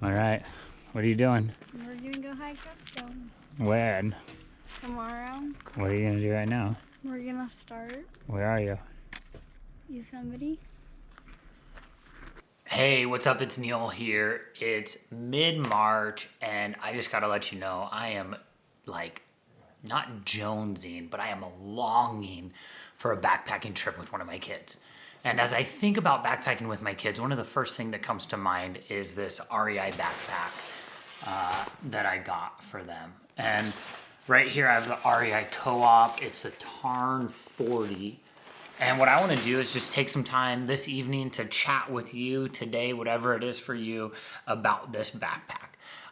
All right. What are you doing? We're gonna go hike up them When? tomorrow. What are you gonna do right now? We're gonna start Where are you? Yosemite. Hey, what's up? It's Neil here. It's mid-March, and I just gotta let you know I am like not jonesing, but I am longing for a backpacking trip with one of my kids. And as I think about backpacking with my kids, one of the first thing that comes to mind is this REI backpack that I got for them. And right here I have the REI Co-op. It's a Tarn 40. And what I want to do is just take some time this evening to chat with you today, whatever it is for you, about this backpack.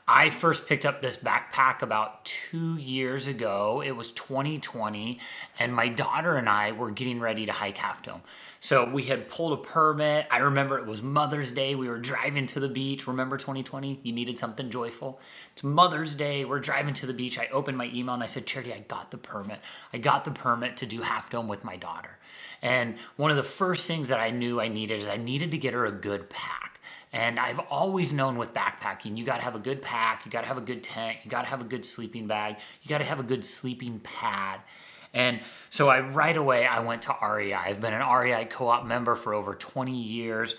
I first picked up this backpack about 2 years ago. It was 2020, and my daughter and I were getting ready to hike Half Dome. So we had pulled a permit. I remember it was Mother's Day. We were driving to the beach. Remember 2020? You needed something joyful. It's Mother's Day. We're driving to the beach. I opened my email and I said, Charity, I got the permit. I got the permit to do Half Dome with my daughter. And one of the first things that I knew I needed is I needed to get her a good pack. And I've always known with backpacking, you gotta have a good pack, you gotta have a good tent, you gotta have a good sleeping bag, you gotta have a good sleeping pad. And so right away I went to REI. I've been an REI Co-op member for over 20 years.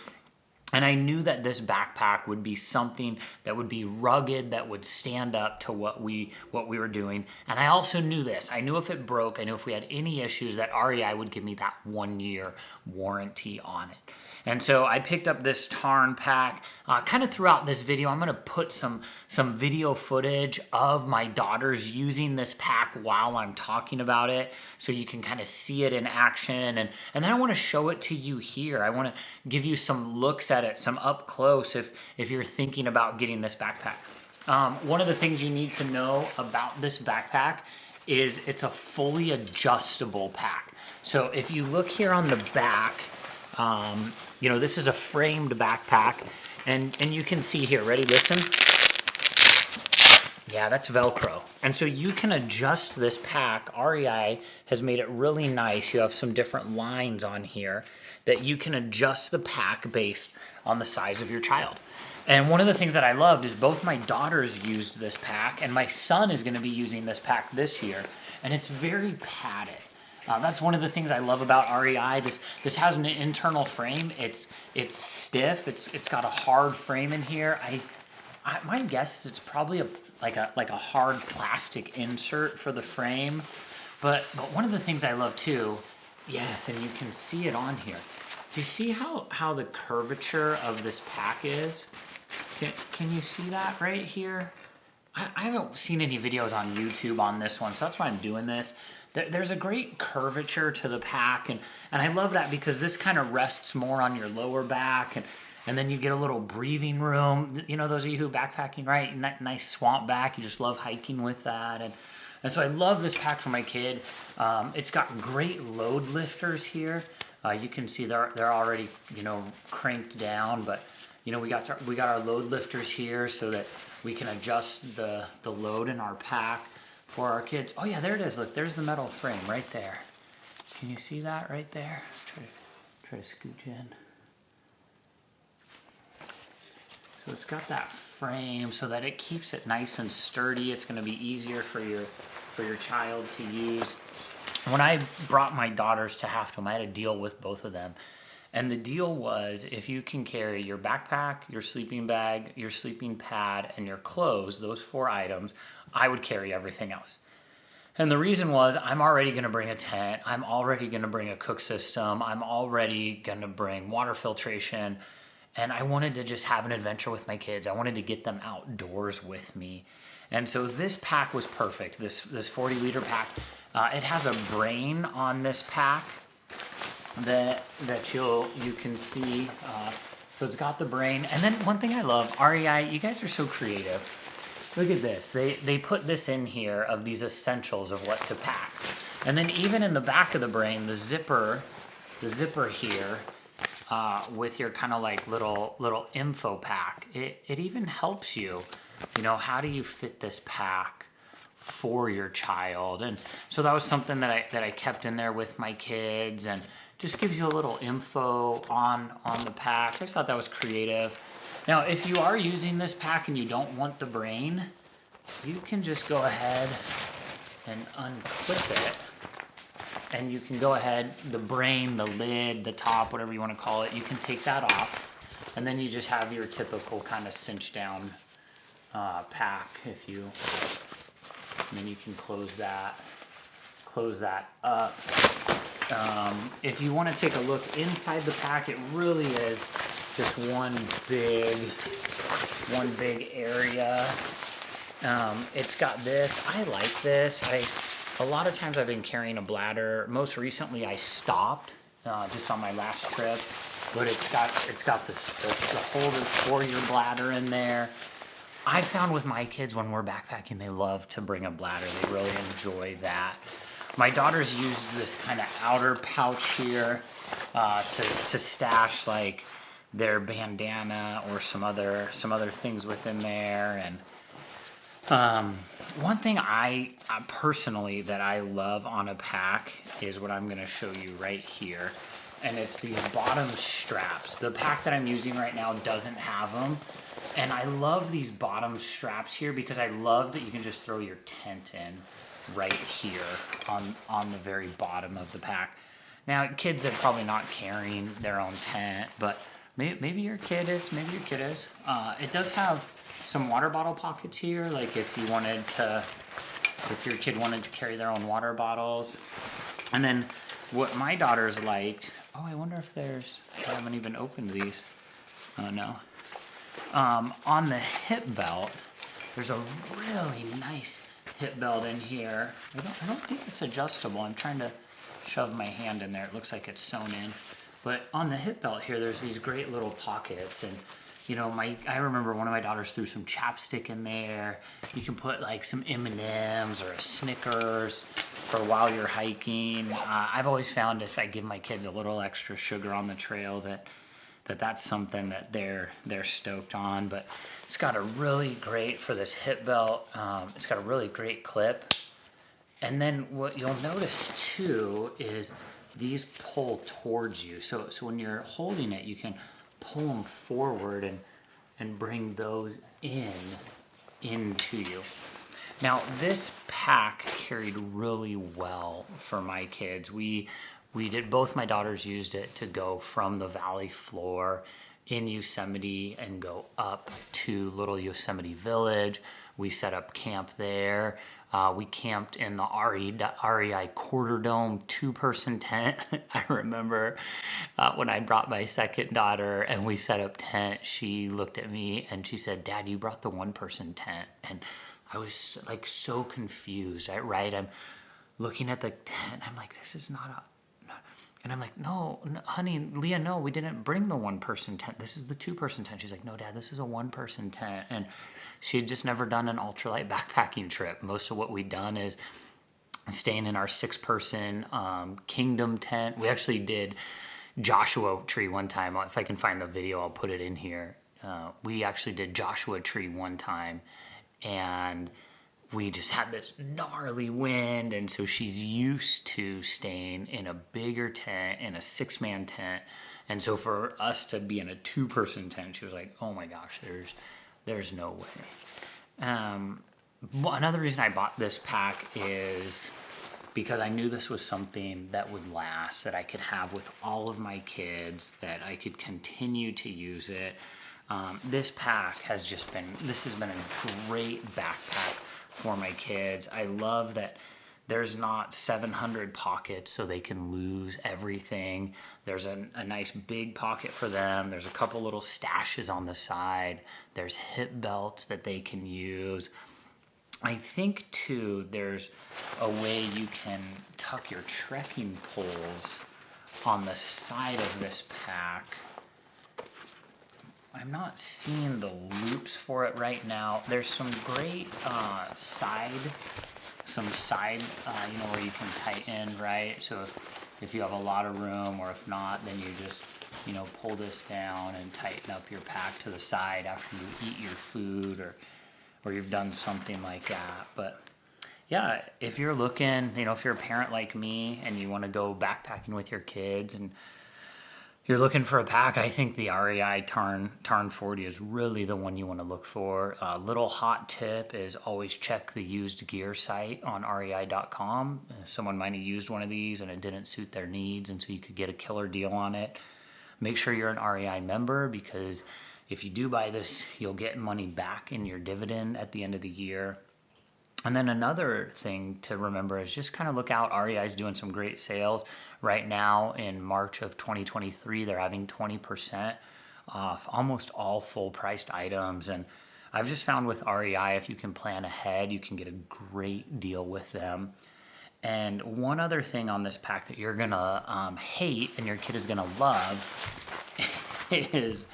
And I knew that this backpack would be something that would be rugged, that would stand up to what we were doing. And I also knew this. I knew if it broke, I knew if we had any issues that REI would give me that 1-year warranty on it. And so I picked up this Tarn pack. Kind of throughout this video, I'm gonna put some video footage of my daughters using this pack while I'm talking about it, so you can kind of see it in action. And then I wanna show it to you here. I wanna give you some looks at it, some up close if you're thinking about getting this backpack. One of the things you need to know about this backpack is it's a fully adjustable pack. So if you look here on the back, this is a framed backpack, and you can see here, ready, listen? Yeah, that's Velcro. And so you can adjust this pack. REI has made it really nice. You have some different lines on here that you can adjust the pack based on the size of your child. And one of the things that I loved is both my daughters used this pack, and my son is gonna be using this pack this year, and it's very padded. That's one of the things I love about REI. This has an internal frame. It's stiff. It's got a hard frame in here. My guess is it's probably like a hard plastic insert for the frame. But one of the things I love too, yes, and you can see it on here. Do you see how the curvature of this pack is? Can you see that right here? I haven't seen any videos on YouTube on this one, so that's why I'm doing this. There's a great curvature to the pack, and I love that because this kind of rests more on your lower back, and then you get a little breathing room. You know, those of you who are backpacking, right? Nice swamp back. You just love hiking with that, and so I love this pack for my kid. It's got great load lifters here. You can see they're already cranked down, but we got our load lifters here so that we can adjust the load in our pack for our kids. Oh yeah, there it is. Look, there's the metal frame right there. Can you see that right there? Try to scooch in. So it's got that frame so that it keeps it nice and sturdy. It's going to be easier for your child to use. When I brought my daughters to Half Dome, I had a deal with both of them. And the deal was, if you can carry your backpack, your sleeping bag, your sleeping pad, and your clothes, those 4 items, I would carry everything else. And the reason was, I'm already going to bring a tent. I'm already going to bring a cook system. I'm already going to bring water filtration. And I wanted to just have an adventure with my kids. I wanted to get them outdoors with me. And so this pack was perfect, this 40-liter pack. It has a brain on this pack that you can see. So it's got the brain. And then one thing I love, REI, you guys are so creative. Look at this. They put this in here of these essentials of what to pack. And then even in the back of the brain, the zipper here, with your kind of like little info pack, it even helps you. How do you fit this pack for your child? And so that was something that I kept in there with my kids, and just gives you a little info on the pack. I just thought that was creative. Now, if you are using this pack and you don't want the brain, you can just go ahead and unclip it. And you can go ahead, the brain, the lid, the top, whatever you want to call it, you can take that off. And then you just have your typical kind of cinch down pack. And then you can close that up. If you want to take a look inside the pack, it really is just one big area. It's got this. I like this. A lot of times I've been carrying a bladder. Most recently I stopped just on my last trip, but it's got the holder for your bladder in there. I found with my kids when we're backpacking, they love to bring a bladder. They really enjoy that. My daughters used this kind of outer pouch here to stash like their bandana or some other things within there. And one thing I personally that I love on a pack is what I'm going to show you right here. And it's these bottom straps. The pack that I'm using right now doesn't have them. And I love these bottom straps here because I love that you can just throw your tent in right here on the very bottom of the pack. Now, kids are probably not carrying their own tent, but maybe your kid is. It does have some water bottle pockets here, like if your kid wanted to carry their own water bottles. And then what my daughters liked, I wonder if I haven't even opened these. Oh no. On the hip belt, there's a really nice hip belt in here. I don't think it's adjustable. I'm trying to shove my hand in there. It looks like it's sewn in. But on the hip belt here, there's these great little pockets. And I remember one of my daughters threw some chapstick in there. You can put like some M&Ms or a Snickers for while you're hiking. I've always found if I give my kids a little extra sugar on the trail that's something that they're stoked on. But it's got a really great, for this hip belt, it's got a really great clip. And then what you'll notice too is these pull towards you. So when you're holding it, you can pull them forward and bring those into you. Now this pack carried really well for my kids. Both my daughters used it to go from the valley floor in Yosemite and go up to Little Yosemite Village. We set up camp there. We camped in the REI Quarter Dome 2-person tent. I remember when I brought my second daughter and we set up tent, she looked at me and she said, "Dad, you brought the 1-person tent." And I was like so confused, right? I'm looking at the tent. I'm like, this is not a... And I'm like, no, honey, Leah, no, we didn't bring the 1-person tent. This is the 2-person tent. She's like, no, Dad, this is a 1-person tent. And she had just never done an ultralight backpacking trip. Most of what we'd done is staying in our 6-person Kingdom tent. We actually did Joshua Tree one time. If I can find the video, I'll put it in here. We actually did Joshua Tree one time, and we just had this gnarly wind, and so she's used to staying in a bigger tent, in a 6-man tent. And so for us to be in a 2-person tent, she was like, oh my gosh, there's no way. Another reason I bought this pack is because I knew this was something that would last, that I could have with all of my kids, that I could continue to use it. This pack has been a great backpack for my kids. I love that there's not 700 pockets so they can lose everything. There's a nice big pocket for them. There's a couple little stashes on the side. There's hip belts that they can use. I think too there's a way you can tuck your trekking poles on the side of this pack. I'm not seeing the loops for it right now. There's some great side, where you can tighten, right? So if you have a lot of room, or if not, then you just, pull this down and tighten up your pack to the side after you eat your food or you've done something like that. But yeah, if you're looking, if you're a parent like me and you want to go backpacking with your kids and you're looking for a pack, I think the REI Tarn 40 is really the one you want to look for. A little hot tip is always check the used gear site on rei.com. Someone might have used one of these and it didn't suit their needs, and so you could get a killer deal on it. Make sure you're an REI member, because if you do buy this, you'll get money back in your dividend at the end of the year. And then another thing to remember is just kind of look out. REI is doing some great sales right now in March of 2023. They're having 20% off almost all full priced items. And I've just found with REI, if you can plan ahead, you can get a great deal with them. And one other thing on this pack that you're gonna hate and your kid is gonna love is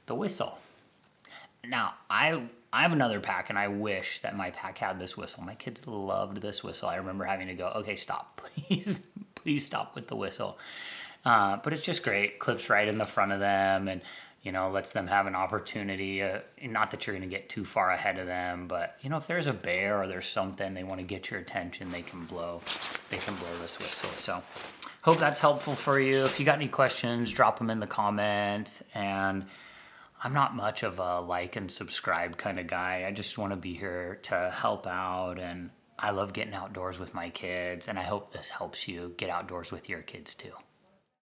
the whistle. Now, I have another pack, and I wish that my pack had this whistle. My kids loved this whistle. I remember having to go, okay, stop, please, please stop with the whistle. But it's just great. Clips right in the front of them, and lets them have an opportunity. Not that you're going to get too far ahead of them, but if there's a bear or there's something they want to get your attention, they can blow this whistle. So, hope that's helpful for you. If you got any questions, drop them in the comments. And I'm not much of a like and subscribe kind of guy. I just want to be here to help out, and I love getting outdoors with my kids, and I hope this helps you get outdoors with your kids too.